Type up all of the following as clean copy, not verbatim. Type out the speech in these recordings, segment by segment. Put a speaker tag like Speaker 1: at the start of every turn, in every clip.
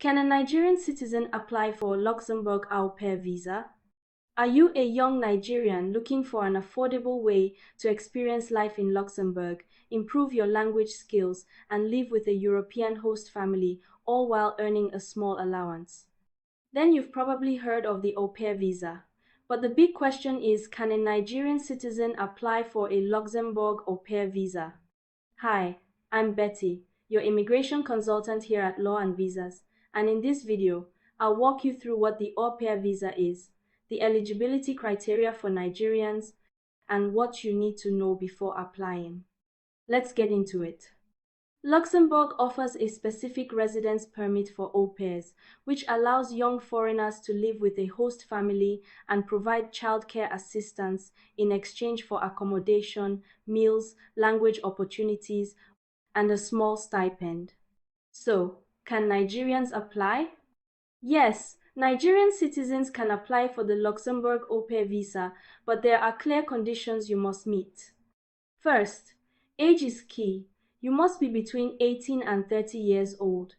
Speaker 1: Can a Nigerian citizen apply for a Luxembourg Au Pair Visa? Are you a young Nigerian looking for an affordable way to experience life in Luxembourg, improve your language skills, and live with a European host family, all while earning a small allowance? Then you've probably heard of the Au Pair Visa. But the big question is, can a Nigerian citizen apply for a Luxembourg Au Pair Visa? Hi, I'm Betty, your immigration consultant here at Law and Visas, and in this video, I'll walk you through what the Au Pair Visa is, the eligibility criteria for Nigerians, and what you need to know before applying. Let's get into it. Luxembourg offers a specific residence permit for au pairs, which allows young foreigners to live with a host family and provide childcare assistance in exchange for accommodation, meals, language opportunities, and a small stipend. So, can Nigerians apply? Yes, Nigerian citizens can apply for the Luxembourg Au Pair Visa, but there are clear conditions you must meet. First, age is key. You must be between 18 and 30 years old.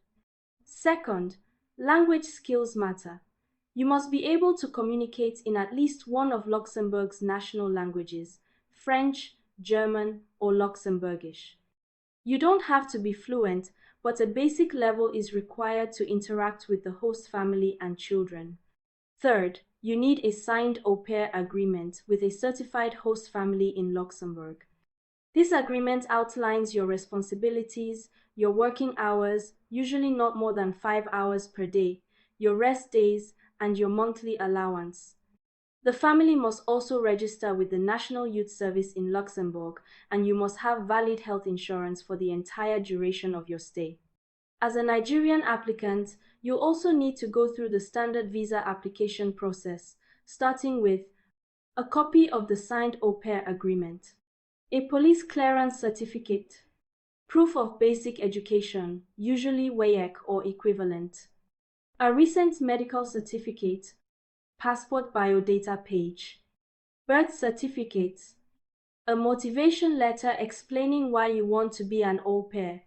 Speaker 1: Second, language skills matter. You must be able to communicate in at least one of Luxembourg's national languages, French, German, or Luxembourgish. You don't have to be fluent, but a basic level is required to interact with the host family and children. Third, you need a signed au pair agreement with a certified host family in Luxembourg. This agreement outlines your responsibilities, your working hours, usually not more than 5 hours per day, your rest days, and your monthly allowance. The family must also register with the National Youth Service in Luxembourg, and you must have valid health insurance for the entire duration of your stay. As a Nigerian applicant, you'll also need to go through the standard visa application process, starting with a copy of the signed au pair agreement, a police clearance certificate, proof of basic education, usually WAEC or equivalent, a recent medical certificate, passport biodata page, birth certificate, a motivation letter explaining why you want to be an au pair,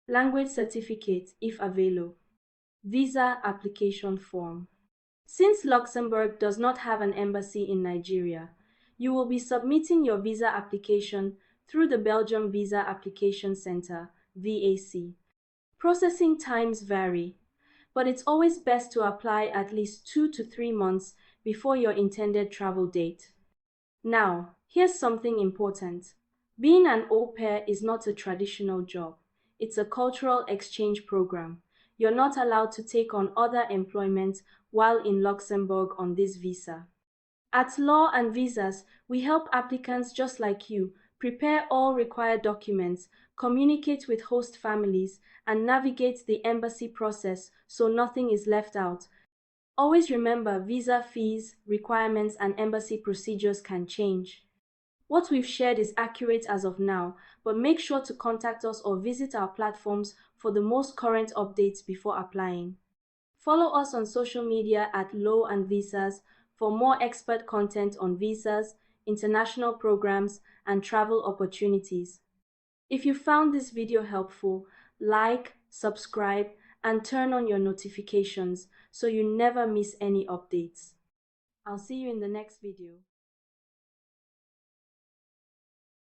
Speaker 1: language certificate if available, visa application form. Since Luxembourg does not have an embassy in Nigeria, you will be submitting your visa application through the Belgium Visa Application Center, VAC. Processing times vary, but it's always best to apply at least 2 to 3 months before your intended travel date. Now, here's something important. Being an au pair is not a traditional job. It's a cultural exchange program. You're not allowed to take on other employment while in Luxembourg on this visa. At Law and Visas, we help applicants just like you prepare all required documents, communicate with host families, and navigate the embassy process so nothing is left out. Always remember, visa fees, requirements, and embassy procedures can change. What we've shared is accurate as of now, but make sure to contact us or visit our platforms for the most current updates before applying. Follow us on social media at Law and Visas for more expert content on visas, international programs, and travel opportunities. If you found this video helpful, like, subscribe, and turn on your notifications so you never miss any updates. I'll see you in the next video.